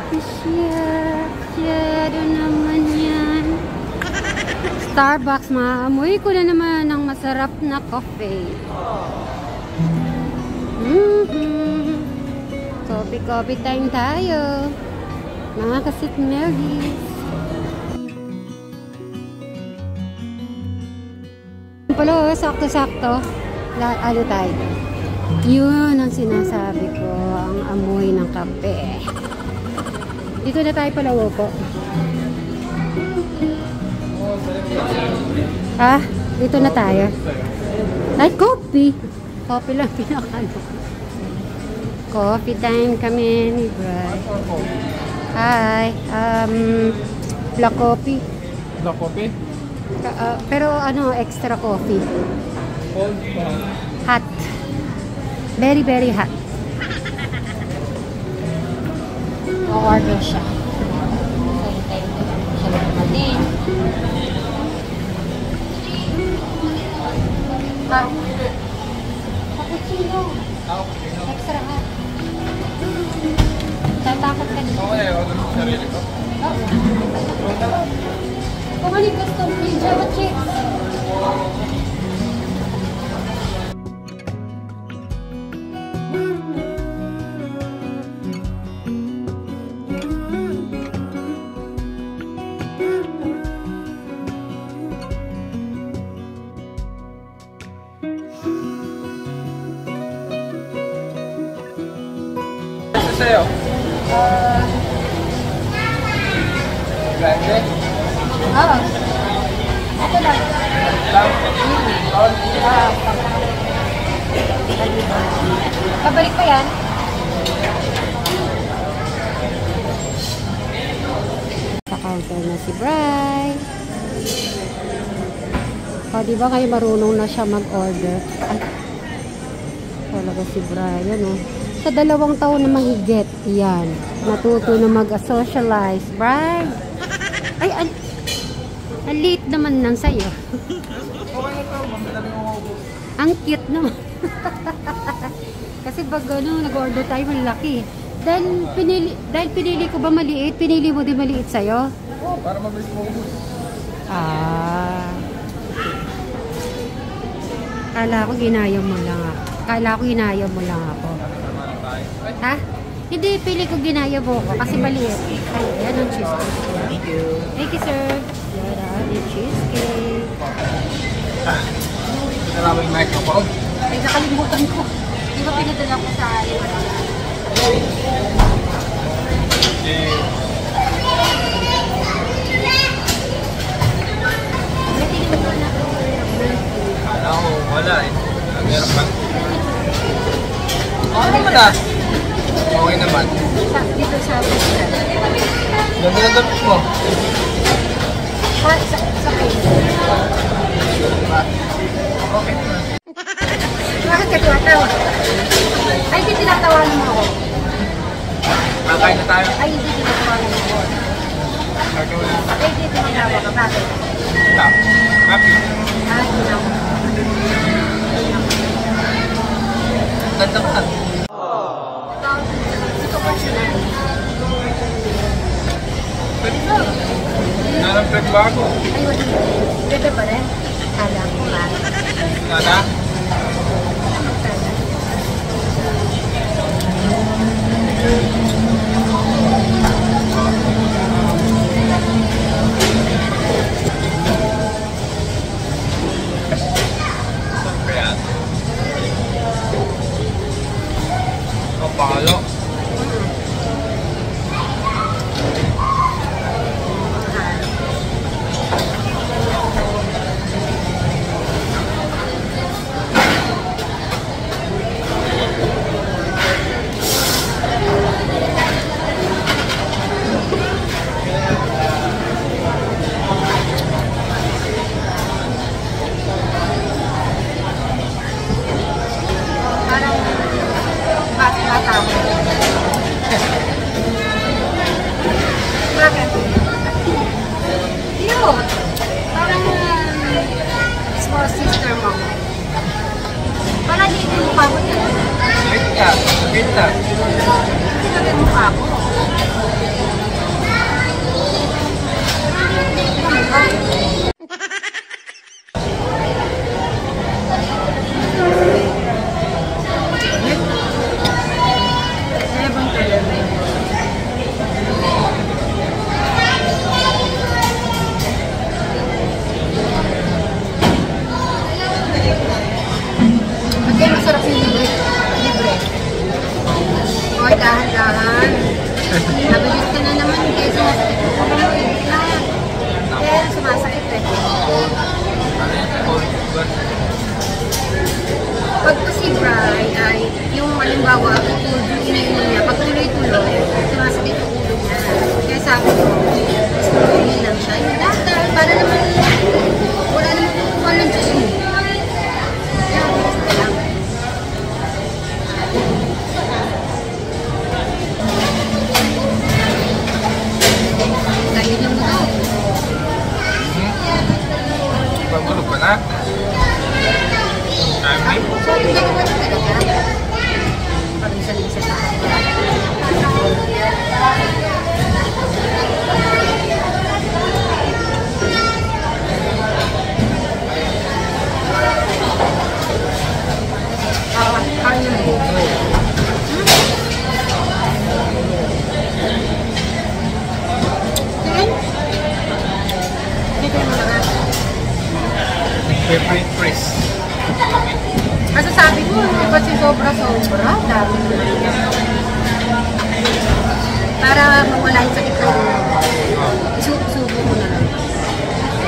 coffee siya. Siyado naman yan. Starbucks, maamoy ko na naman ng masarap na coffee. Coffee time tayo. Mga kasit Marys. Pala, sakto-sakto. Ano tayo? Yun ang sinasabi ko. Ang amoy ng kape. Dito na tayo pala, po. Ah, dito na tayo. Ay, coffee. Coffee lang pinakano. Coffee time kami ni Bri. Hi. Black coffee. Black coffee? Pero ano, extra coffee. Cold ba? Hot. Very, very hot. O-order siya. Siya natin. Cappuccino. Extra hot. Tatakot ka dito. Okay, order mo sarili ko. Oo. Kung ano yung gusto mo, yung Java chips. Sa'yo? Grande? Oo. Ito lang. Lang? Pabalik pa yan? Sa counter na si Bri. O, diba kayo marunong na siya mag-order? Ay, talaga si Brian, oh. Sa 2 taon na mahigit, yan. Natuto na mag-socialize. Bri! Ay, ang liit naman lang sa'yo. Ang cute naman. Kasi pag nag-order tayo, malaki. Dahil pinili ko ba maliit, pinili mo din maliit sa'yo? Oo, para mabilis mo ubus. Ah. Kala ko ginaya mo lang ako. Ha? Hindi, pili ko ginaya mo ko kasi maliit. Ay, yan ang cheesecake. Thank you. Thank you, sir. Yan ang cheesecake. Pinalaman yung microphone. Ay, nakalimutan ko. Di ba pinadala ko sa iyo? Kala ko, wala eh. Meron pa. Okay naman ah. Okay naman. Dito sa Ganda na tapos mo. sa Okay naman. Bakit ka tinatawa? Ay, hindi tinatawanan mo ako. Kakain na tayo. Ay, hindi tinatawanan mo ako. Ay, hindi tinatawa ka. Bakit? Stop. Happy. Ah, hindi ako. Ganda ka. Ito ko siya. Pwede na. Nanampreg ba ako? Ay, wala. Pwede pa rin. Kala ko ba? Nana? Kaya? Ang palo. Bakit? Yun. Parang small sister mo. Parang hindi yung mukha mo yun. Wait ka. Wait ka. Hindi ka yung mukha ko. dahan-dahan. Nabilis ka na naman kaya sumasakit ko pa na. Kaya sumasakit eh. Pag po si Bri ay yung halimbawa, iniinom niya, pag tuloy-tuloy, sumasakit yung ulo niya. Kaya sabi ko, tuloy lang siya. Yung data, para naman wala naman kukuha ng Diyos mo. Kaya bilis ka lang. Kaya yun yung mga. Pagulog ka na. Time me. So, yung gano'n na talaga. Pag-isa-isa na. Kaya mo. Tingin? Dito yung mga. Favorite phrase. Kasi sabi ko, kasi sobra-sobra, dami naman yan. Para mawala yung sakit ko, isubo ko na lang.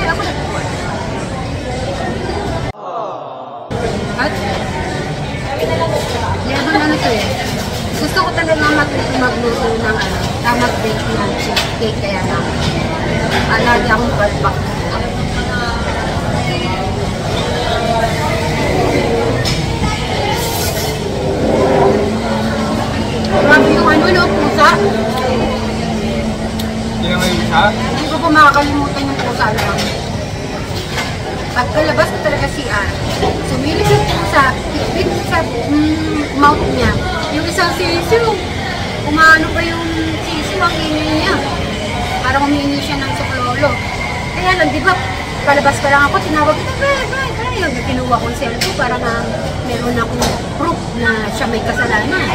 Eh, ako nagpuan. At, yabang ano to eh. Gusto ko talaga magluto ng mag-bake ng cheesecake, kaya lang. Lagi akong balbak. Grabe yung no, pusa. Hindi na ngayon siya. Hindi ko pa makakalimutan yung pusa lang. Pagkalabas ko talaga CR, sumilip yung pusa, ikbit sa mouth niya. Yung isang sisiw, umano pa yung sisiw, ang ingay niya. Parang humingi siya ng suklolo. Kaya lang, di ba, palabas pa lang ako, tinawag kita, kaya kinuha kong cellphone para na meron akong proof na siya may kasalanan.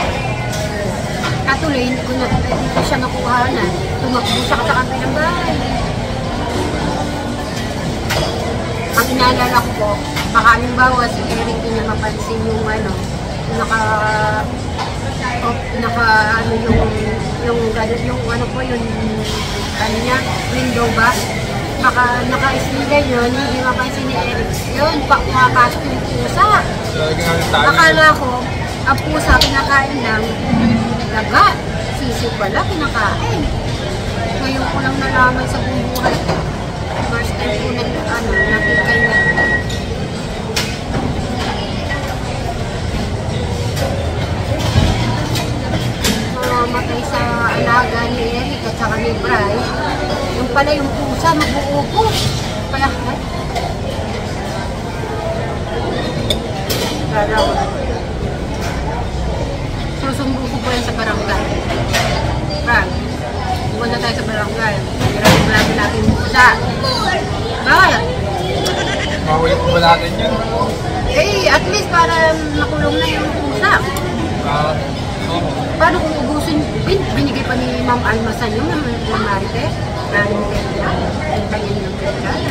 Katuloy, hindi ko siya nakuha na. Tumakbo siya sa kabilang bahay. Ang inaalala ko, baka halimbawa si Eric hindi niya mapansin yung ano, yung ano po, yung ano niya, window ba? Baka naka-slide yun, hindi mapansin ni Eric. Yun, pumapasok yung pusa. Akala ko, ang pusa kinakain lang, daga, sisiw pala, kinakain. Ngayon ko lang nalaman sa buong buhay ko. First time ko nakita niya. Matay sa alaga ni Eric at saka ni Bri. Yung pala yung pusa, mag-uupo. Kaya, susumbo ko po yan sa barangay. Bag, pumunta tayo sa barangay. Marami natin yung pusa. Bakit? Mawalik ko ba natin yun? Eh, at least para nakulong na yung pusa. Paano kung ubusin? Binigay pa ni Ma'am Alma sa inyo ng Marites? Ano yung kaya? Kanya nilang kaya?